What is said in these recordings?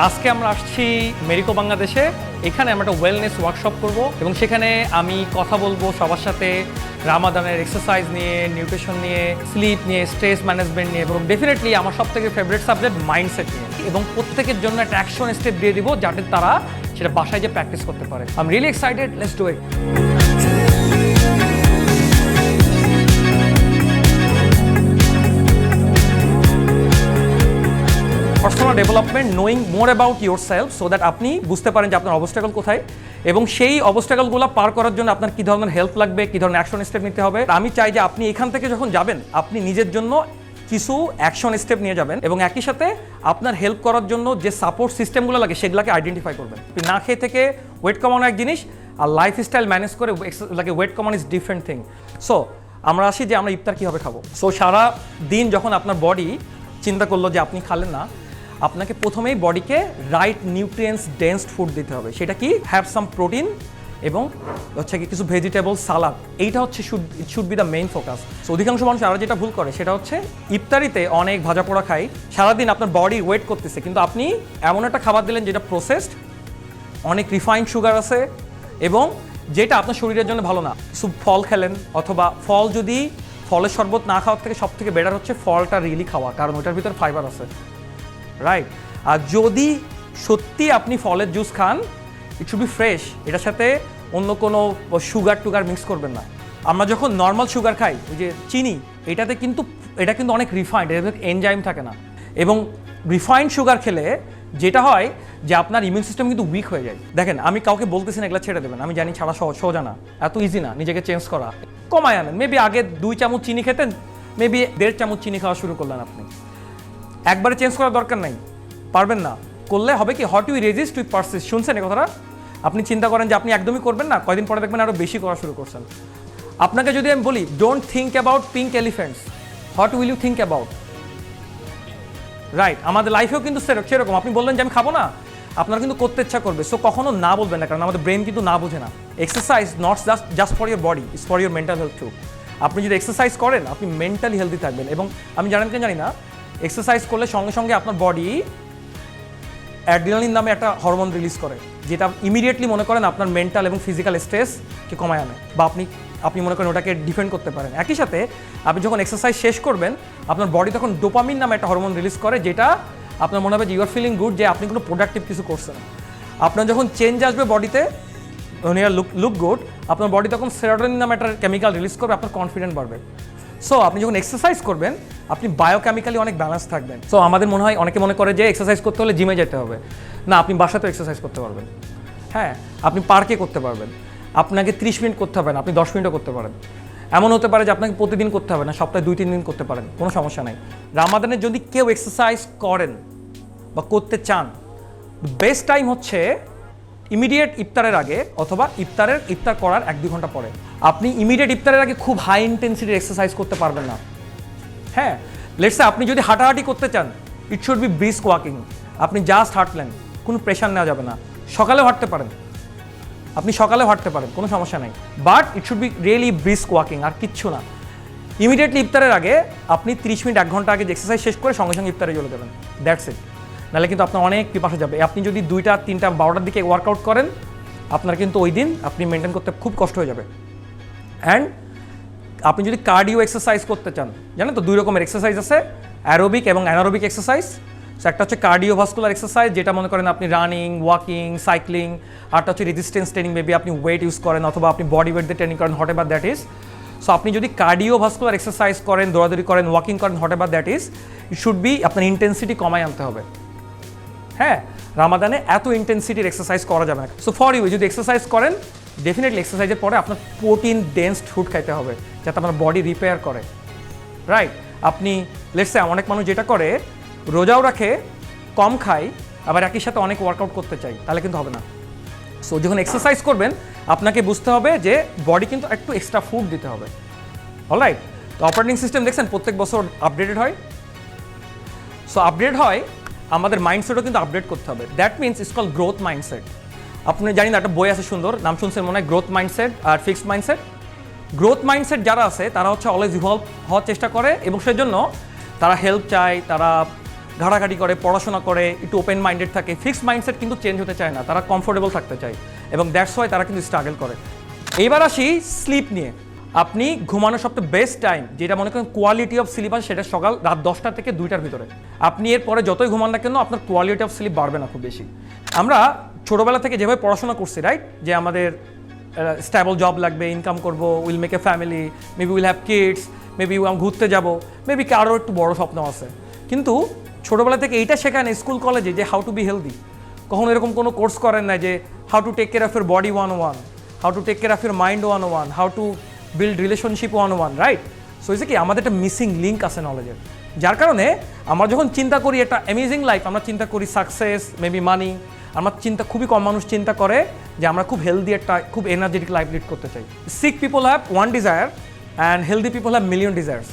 আজকে আমরা আসছি মেরিকো বাংলাদেশে। এখানে আমরা একটা ওয়েলনেস ওয়ার্কশপ করব এবং সেখানে আমি কথা বলবো সবার সাথে রামাদানের এক্সারসাইজ নিয়ে, নিউট্রিশন নিয়ে, স্লিপ নিয়ে, স্ট্রেস ম্যানেজমেন্ট নিয়ে এবং ডেফিনেটলি আমার সবথেকে ফেভারিট সাবজেক্ট মাইন্ডসেট নিয়ে, এবং প্রত্যেকের জন্য একটা অ্যাকশন স্টেপ দিয়ে দিব যাতে তারা সেটা বাসায় যে প্র্যাকটিস করতে পারে। I am really excited, let's do it. Personal development, knowing more about your self so that আপনি বুঝতে পারেন যে আপনার অবস্টাকল কোথায় এবং সেই অবস্টাকলগুলো পার করার জন্য আপনার কী ধরনের হেল্প লাগবে, কী ধরনের অ্যাকশন স্টেপ নিতে হবে। আমি চাই যে আপনি এখান থেকে যখন যাবেন আপনি নিজের জন্য কিছু অ্যাকশন স্টেপ নিয়ে যাবেন এবং একই সাথে আপনার হেল্প করার জন্য যে সাপোর্ট সিস্টেমগুলো লাগে সেগুলোকে আইডেন্টিফাই করবেন। না খেয়ে থেকে ওয়েট কমানো এক জিনিস, আর লাইফস্টাইল ম্যানেজ করে লাগে ওয়েট কমানো ইজ ডিফারেন্ট থিং। সো আমরা আসি যে আমরা ইফতার কীভাবে খাবো। সো সারা দিন যখন আপনার বডি চিন্তা করলো যে আপনি খালেন না, আপনাকে প্রথমেই বডিকে রাইট নিউট্রিয়েন্টস ডেন্স ফুড দিতে হবে। সেটা কি? হ্যাভ সাম প্রোটিন এবং হচ্ছে কি কিছু ভেজিটেবল সালাদ। এইটা হচ্ছে should be the main focus. So অধিকাংশ মানুষ আরও যেটা ভুল করে সেটা হচ্ছে ইফতারিতে অনেক ভাজা পোড়া খায়, সারাদিন আপনার বডি ওয়েট করতেছে, কিন্তু আপনি এমন একটা খাবার দিলেন যেটা প্রসেসড, অনেক রিফাইন্ড সুগার আছে এবং যেটা আপনার শরীরের জন্য ভালো না। কিছু ফল খেলেন, অথবা ফল যদি ফলের শরবত না খাওয়ার থেকে সব থেকে বেটার হচ্ছে ফলটা রিয়েলি খাওয়া, কারণ ওটার ভিতর ফাইবার আছে, রাইট? আর যদি সত্যি আপনি ফলের juice Khan, it should B fresh, এটার সাথে অন্য কোনো সুগার টুগার মিক্স করবেন না। আমরা যখন নর্মাল সুগার খাই, ওই যে চিনি, এটা কিন্তু অনেক রিফাইন্ড, এর ভিতরে এনজাইম থাকে না। এবং রিফাইন্ড সুগার খেলে যেটা হয় যে আপনার ইমিউন সিস্টেম কিন্তু উইক হয়ে যায়। দেখেন, আমি কাউকে বলতেছি না এগুলো ছেড়ে দেবেন, আমি জানি ছাড়া সোজা না, এত ইজি না নিজেকে চেঞ্জ করা। কমায় আনেন, মেবি আগে 2 চামচ চিনি খেতেন, মেবি 1.5 চামচ চিনি খাওয়া শুরু করলেন আপনি। একবারে চেঞ্জ করার দরকার নাই, পারবেন না, করলে হবে কি what we resist we persist. শুনছেন এই কথাটা? আপনি চিন্তা করেন যে আপনি একদমই করবেন না, কয়দিন পরে দেখবেন আরও বেশি করা শুরু করছেন। আপনাকে যদি আমি বলি don't think about pink elephants, what will you think about? Right, আমাদের লাইফেও কিন্তু সেরকম। আপনি বললেন যে আমি খাবো না, আপনার কিন্তু করতে ইচ্ছা করবে। সো কখনো না বলবেন না, কারণ আমাদের ব্রেন কিন্তু না বোঝে না। Exercise not just for your body, it's for your mental health too. আপনি যদি এক্সারসাইজ করেন আপনি মেন্টালি হেলদি থাকবেন। এবং আমি জানেন কেন জানি না, এক্সারসাইজ করলে সঙ্গে সঙ্গে আপনার বডি অ্যাড্রিনালিন নামে একটা হরমোন রিলিজ করে, যেটা ইমিডিয়েটলি মনে করেন আপনার মেন্টাল এবং ফিজিক্যাল স্ট্রেসকে কমায় আনে, বা আপনি মনে করেন ওটাকে ডিফেন্ড করতে পারেন। একই সাথে আপনি যখন এক্সারসাইজ শেষ করবেন আপনার বডি তখন ডোপামিন নামে একটা হরমোন রিলিজ করে, যেটা আপনার মনে হবে যে ইউ আর ফিলিং গুড, যে আপনি কোনো প্রোডাক্টিভ কিছু করছেন। আপনার যখন চেঞ্জ আসবে বডিতে, লুক গুড, আপনার বডি তখন সেরোটোনিন নামে একটা কেমিক্যাল রিলিজ করবে, আপনার কনফিডেন্ট বাড়বে। সো আপনি যখন এক্সারসাইজ করবেন আপনি বায়োকেমিক্যালি অনেক ব্যালেন্স থাকবেন। সো আমাদের মনে হয়, অনেকে মনে করে যে এক্সারসাইজ করতে হলে জিমে যেতে হবে। না, আপনি বাসাতেও এক্সারসাইজ করতে পারবেন। হ্যাঁ, আপনি পার্কে করতে পারবেন। আপনাকে 30 মিনিট করতে হবে না, আপনি 10 মিনিটও করতে পারেন। এমন হতে পারে যে আপনাকে প্রতিদিন করতে হবে না, সপ্তাহে 2-3 দিন করতে পারেন, কোনো সমস্যা নাই। রামাদানে যদি কেউ এক্সারসাইজ করেন বা করতে চান, বেস্ট টাইম হচ্ছে ইমিডিয়েট ইফতারের আগে, অথবা ইফতার করার 1-2 ঘন্টা পরে। আপনি ইমিডিয়েট ইফতারের আগে খুব হাই ইন্টেন্সিটির এক্সারসাইজ করতে পারবেন না। হ্যাঁ, লেটস সে আপনি যদি হাঁটাহাঁটি করতে চান, ইট শুড বি ব্রিস্ক ওয়াকিং। আপনি জাস্ট হাঁটলেন, কোনো প্রেশার নেওয়া যাবে না। সকালেও হাঁটতে পারেন, আপনি সকালেও হাঁটতে পারেন, কোনো সমস্যা নেই, but it should be really brisk walking, আর কিচ্ছু না। ইমিডিয়েটলি ইফতারের আগে আপনি 30 মিনিট 1 ঘন্টা আগে এক্সারসাইজ শেষ করে সঙ্গে সঙ্গে ইফতারে চলে যাবেন, দ্যাটস ইট। নাহলে কিন্তু আপনার অনেক পিপাসা যাবে। আপনি যদি 2টা 3টা 12টার দিকে ওয়ার্কআউট করেন, আপনার কিন্তু ওই দিন আপনি মেনটেন করতে খুব কষ্ট হয়ে যাবে। অ্যান্ড আপনি যদি কার্ডিও এক্সারসাইজ করতে চান, জানেন তো 2 রকমের এক্সারসাইজ আছে, অ্যারোবিক এবং অ্যানারোবিক এক্সারসাইজ। সো একটা হচ্ছে কার্ডিওভাস্কুলার এক্সারসাইজ, যেটা মনে করেন আপনি রানিং, ওয়াকিং, সাইক্লিং। আরটা হচ্ছে রেজিস্ট্যান্স ট্রেনিং, মেবি আপনি ওয়েট ইউজ করেন অথবা আপনি বডি ওয়েট দিয়ে ট্রেনিং করেন, what ever that is. So আপনি যদি কার্ডিওভাস্কুলার এক্সারসাইজ করেন, দৌড়াদৌড়ি করেন, ওয়াকিং করেন, what ever that is, it should B আপনার ইন্টেন্সিটি কমায় আনতে হবে। হ্যাঁ, রামাদানে এত ইন্টেন্সিটির এক্সারসাইজ করা যাবে না। সো ফর ইউ, যদি এক্সারসাইজ করেন, ডেফিনেটলি এক্সারসাইজের পরে আপনার প্রোটিন ডেন্স ফুড খাইতে হবে, যাতে আপনার বডি রিপেয়ার করে, রাইট? আপনি লেটস সে অনেক মানুষ যেটা করে, রোজাও রাখে, কম খায়, আবার একই সাথে অনেক ওয়ার্কআউট করতে চাই, তাহলে কিন্তু হবে না। সো যখন এক্সারসাইজ করবেন আপনাকে বুঝতে হবে যে বডি কিন্তু একটু এক্সট্রা ফুড দিতে হবে, অলরাইট? তো অপারেটিং সিস্টেম দেখছেন প্রত্যেক বছর আপডেটেড হয়। সো আপডেট হয়, আমাদের মাইন্ডসেটও কিন্তু আপডেট করতে হবে। That means it's call growth mindset. আপনি জানি না, একটা বই আছে সুন্দর, নাম শুনছেন মনে হয়, গ্রোথ মাইন্ডসেট আর ফিক্সড মাইন্ডসেট। গ্রোথ মাইন্ডসেট যারা আছে তারা হচ্ছে অলওয়েজ ইভলভ হওয়ার চেষ্টা করে এবং সেজন্য তারা হেল্প চায়, তারা ঘাটাঘাটি করে, পড়াশোনা করে, একটু ওপেন মাইন্ডেড থাকে, ফিক্সড মাইন্ডসেট কিন্তু চেঞ্জ হতে চায় না, তারা কমফোর্টেবল থাকতে চায় এবং দ্যাটস ওয়াই তারা কিন্তু স্ট্রাগল করে। এইবার আসি স্লিপ নিয়ে। আপনি ঘুমানোর সবচেয়ে বেস্ট টাইম যেটা মনে করেন কোয়ালিটি অফ স্লিপ আছে, সেটা সকাল রাত 10টা থেকে 2টার ভিতরে। আপনি এরপরে যতই ঘুমান না কেন আপনার কোয়ালিটি অফ স্লিপ বাড়বে না খুব বেশি। আমরা ছোটোবেলা থেকে যেভাবে পড়াশোনা করছি, রাইট, যে আমাদের স্টেবল জব লাগবে, ইনকাম করব, will make a family, maybe will have kids, maybe ঘুরতে যাব, মেবি কারোর একটু বড় স্বপ্ন আছে, কিন্তু ছোটোবেলা থেকে এইটা শেখায় না স্কুল কলেজে যে হাউ টু বি হেলদি। কখনো এরকম কোনো কোর্স করেন না যে how to take care of your body 101, how to take care of your mind 101, how to build relationship 101, right? So হয়েছে কি আমাদের একটা মিসিং লিঙ্ক আছে নলেজের, যার কারণে আমরা যখন চিন্তা করি একটা অ্যামেজিং লাইফ, আমরা চিন্তা করি সাকসেস, মেবি মানি, আমার চিন্তা খুবই কম মানুষ চিন্তা করে যে আমরা খুব হেলদি একটা খুব এনার্জেটিক লাইফ লিড করতে চাই। Sick people have one desire and healthy people have million desires.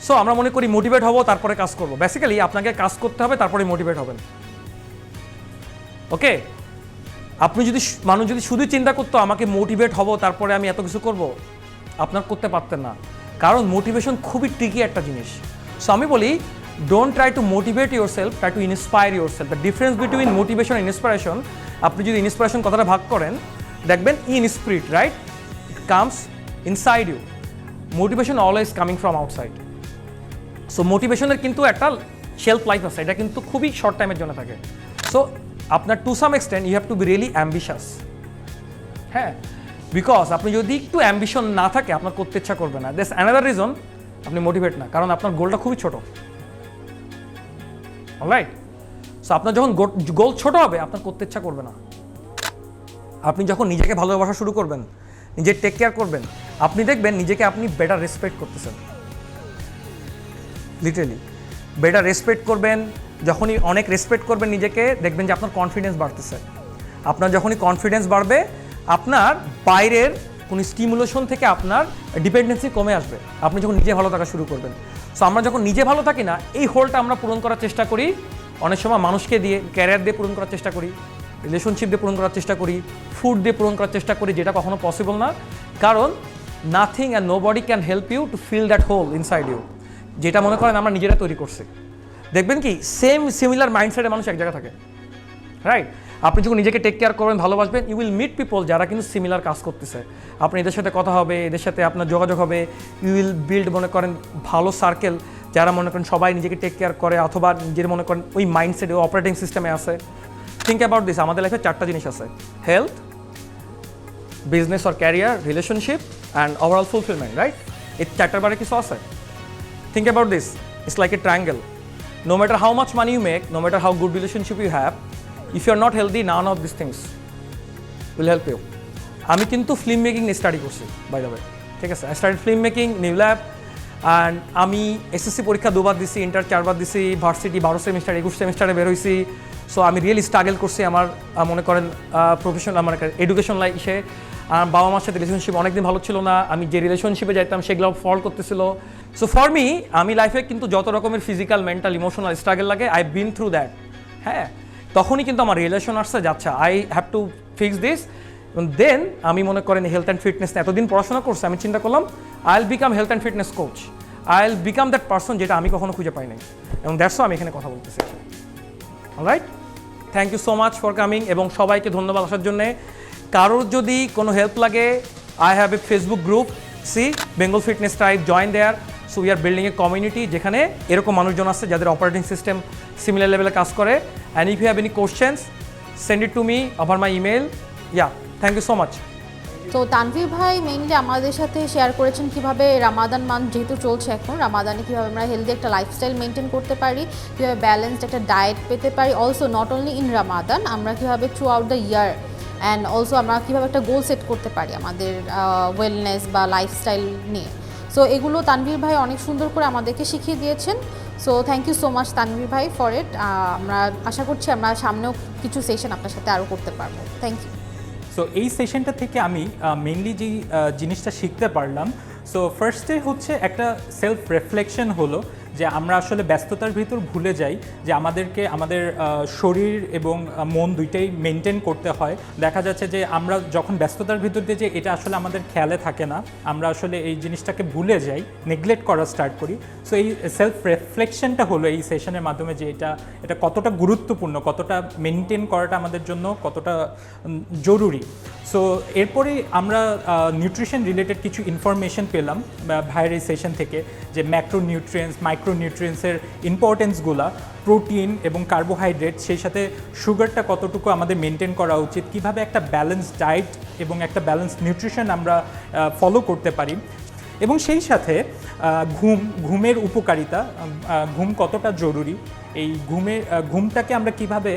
So আমরা মনে করি মোটিভেট হবো তারপরে কাজ করবো। বেসিক্যালি আপনাকে কাজ করতে হবে, তারপরে মোটিভেট হবেন। ওকে, আপনি যদি মানুষ যদি শুধু চিন্তা করতো আমাকে মোটিভেট হব তারপরে আমি এত কিছু করব, আপনার করতে পারতেন না, কারণ মোটিভেশন খুবই ট্রিকি একটা জিনিস। সো আমি বলি don't try to motivate yourself, try to inspire yourself. The difference between motivation and inspiration, আপনি যদি ইন্সপিরেশন কথাটা ভাগ করেন দেখবেন in spirit, right, it comes inside you, motivation always coming from outside. So মোটিভেশনের কিন্তু একটা shelf life আছে, এটা কিন্তু খুবই শর্ট টাইমের জন্য থাকে। সো আপনার to some extent you have to be really ambitious, হ্যাঁ, বিকজ আপনি যদি একটু অ্যাম্বিশন না থাকে আপনার করতে ইচ্ছা করবে না। দ্যাটস অ্যানাদার রিজন আপনি মোটিভেট না, কারণ আপনার গোলটা খুবই ছোটো, অলরাইট? সো আপনার যখন গোল ছোট হবে আপনার করতে ইচ্ছা করবে না। আপনি যখন নিজেকে ভালোবাসা শুরু করবেন, নিজের টেক কেয়ার করবেন, আপনি দেখবেন নিজেকে আপনি বেটার রেসপেক্ট করতেছেন, লিটারেলি বেটার রেসপেক্ট করবেন। যখনই অনেক রেসপেক্ট করবেন নিজেকে, দেখবেন যে আপনার কনফিডেন্স বাড়তেছে। আপনার যখনই কনফিডেন্স বাড়বে আপনার বাইরের কোনো স্টিমুলেশন থেকে আপনার ডিপেন্ডেন্সি কমে আসবে, আপনি যখন নিজে ভালো থাকা শুরু করবেন। সো আমরা যখন নিজে ভালো থাকি না, এই হোলটা আমরা পূরণ করার চেষ্টা করি অনেক সময় মানুষকে দিয়ে, ক্যারিয়ার দিয়ে পূরণ করার চেষ্টা করি, রিলেশনশিপ দিয়ে পূরণ করার চেষ্টা করি, ফুড দিয়ে পূরণ করার চেষ্টা করি, যেটা কখনো পসিবল না, কারণ nothing and nobody can help you to fill that hole inside you, যেটা মনে করেন আমরা নিজেরা তৈরি করছি। দেখবেন কি সিমিলার মাইন্ডসেটের মানুষ এক জায়গায় থাকে, রাইট? আপনি যখন নিজেকে টেক কেয়ার করবেন, ভালোবাসবেন, ইউ উইল মিট পিপল যারা কিন্তু সিমিলার কাজ করতেছে। আপনি এদের সাথে কথা হবে, এদের সাথে আপনার যোগাযোগ হবে, ইউ উইল বিল্ড মনে করেন ভালো সার্কেল, যারা মনে করেন সবাই নিজেকে টেক কেয়ার করে অথবা নিজের মনে করেন ওই মাইন্ডসেটে অপারেটিং সিস্টেমে আছে। থিঙ্ক অ্যাবাউট দিস, আমাদের লাইফে 4টা জিনিস আছে: health, business or career, relationship and overall fulfilment, right? এই 4টার বারে কিছু আছে। Think about this, it's like a triangle. No matter how much money you make, no matter how good relationship you have, if you are not healthy, none of these things will help you. আমি কিন্তু film making study করছি, by the way, ঠিক আছে? I started film making, new lab, and আমি SSC পরীক্ষা 2বার দিছি, inter 4বার দিছি, varsity 12 semester 21 সেমিস্টারে বের হয়েছি। সো আমি রিয়েলি স্ট্রাগল করছি আমার মনে করেন প্রফেশনাল আমার এডুকেশন লাইফে। আর বাবা মার সাথে রিলেশনশিপ অনেকদিন ভালো ছিল না, আমি যে রিলেশনশিপে যাইতাম সেগুলো ফল করতেছিল। সো ফর মি, আমি লাইফে কিন্তু যত রকমের ফিজিক্যাল, মেন্টাল, ইমোশনাল স্ট্রাগল লাগে, আই বিন থ্রু দ্যাট, হ্যাঁ, তখনই কিন্তু আমার রিলেশন আসছে যাচ্ছে, I have to fix this. Then আমি মনে করেন হেলথ অ্যান্ড ফিটনেস এতদিন পড়াশোনা করছি, আমি চিন্তা করলাম I will become health and fitness coach, I will become that person যেটা আমি কখনো খুঁজে পাই নাই, এবং দ্যাটস আমি এখানে কথা বলতেছি। Alright, thank you so much for coming, এবং সবাইকে ধন্যবাদ আসার জন্যে। কারোর যদি কোনো হেল্প লাগে, I have a Facebook group, see Bengal fitness tribe, join there. So we are building a community যেখানে এরকম মানুষজন আছে যাদের অপারেটিং সিস্টেম সিমিলার লেভেলে কাজ করে। And if you have any questions, send it to me over my email. Yeah, thank you so much. তো তানভীর ভাই মেইনলি আমাদের সাথে শেয়ার করেছেন কিভাবে রামাদান মান্থ যেহেতু চলছে এখন, রামাদানে কীভাবে আমরা হেলদি একটা লাইফস্টাইল মেনটেন করতে পারি, কীভাবে ব্যালেন্সড একটা ডায়েট পেতে পারি, also not only in Ramadan, আমরা কীভাবে through out the year and also আমরা কীভাবে একটা গোল সেট করতে পারি আমাদের ওয়েলনেস বা লাইফস্টাইল নিয়ে। সো এগুলো তানভীর ভাই অনেক সুন্দর করে আমাদেরকে শিখিয়ে দিয়েছেন। So thank you so much Tanvir ভাই ফর ইট। আমরা আশা করছি আমরা সামনেও কিছু সেশন আপনার সাথে আরও করতে পারবো। Thank you. সো এই সেশনটা থেকে আমি মেইনলি যেই জিনিসটা শিখতে পারলাম, সো ফার্স্টে হচ্ছে একটা সেলফ রিফ্লেকশন হলো যে আমরা আসলে ব্যস্ততার ভিতর ভুলে যাই যে আমাদের শরীর এবং মন দুইটাই মেনটেন করতে হয়। দেখা যাচ্ছে যে আমরা যখন ব্যস্ততার ভিতর দিয়ে যে এটা আসলে আমাদের খেয়ালে থাকে না, আমরা আসলে এই জিনিসটাকে ভুলে যাই, নেগলেক্ট করা স্টার্ট করি। সো এই সেলফ রিফ্লেকশনটা হলো এই সেশনের মাধ্যমে যে এটা কতটা গুরুত্বপূর্ণ, কতটা মেনটেন করাটা আমাদের জন্য কতটা জরুরি। সো এরপরে আমরা নিউট্রিশন রিলেটেড কিছু ইনফরমেশন পেলাম ভাইয়ের এই সেশন থেকে, যে ম্যাক্রোনিউট্রিয়েন্টস, মাইক্রোনিউট্রিয়েন্টসের ইম্পর্টেন্সগুলা, প্রোটিন এবং কার্বোহাইড্রেট, সেই সাথে সুগারটা কতটুকু আমাদের মেনটেন করা উচিত, কিভাবে একটা ব্যালেন্স ডায়েট এবং একটা ব্যালেন্স নিউট্রিশন আমরা ফলো করতে পারি, এবং সেই সাথে ঘুমের উপকারিতা, ঘুম কতটা জরুরি, এই ঘুমটাকে আমরা কিভাবে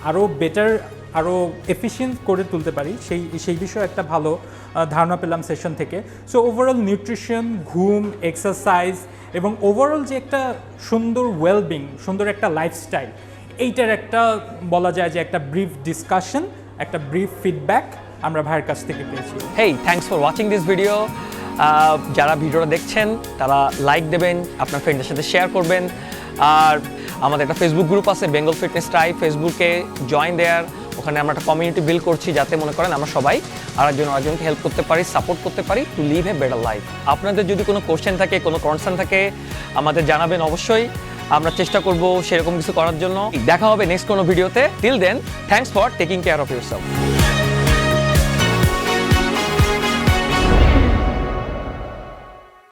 আরও বেটার, আরও এফিশিয়েন্ট করে তুলতে পারি, সেই বিষয়ে একটা ভালো ধারণা পেলাম সেশন থেকে। সো ওভারঅল নিউট্রিশন, ঘুম, এক্সারসাইজ এবং ওভারঅল যে একটা সুন্দর ওয়েলবিং, সুন্দর একটা লাইফস্টাইল, এইটার একটা বলা যায় যে একটা ব্রিফ ডিসকাশন, একটা ব্রিফ ফিডব্যাক আমরা ভাইয়ের কাছ থেকে পেয়েছি। Hey, thanks for watching this video. যারা ভিডিওটা দেখছেন তারা লাইক দেবেন, আপনার ফ্রেন্ডদের সাথে শেয়ার করবেন, আর আমাদের একটা ফেসবুক গ্রুপ আছে বেঙ্গল ফিটনেস ট্রাইব, ফেসবুকে জয়েন দেয়ার। ওখানে আমরা একটা কমিউনিটি বিল্ড করছি যাতে মনে করেন আমরা সবাই আরেকজনকে হেল্প করতে পারি, সাপোর্ট করতে পারি to live a better life. আপনাদের যদি কোনো কোশ্চেন থাকে, কোনো কনসার্ন থাকে, আমাদের জানাবেন অবশ্যই। আমরা চেষ্টা করব সেরকম কিছু করার জন্য। দেখা হবে নেক্সট কোনো ভিডিওতে। Till then, thanks for taking care of yourself.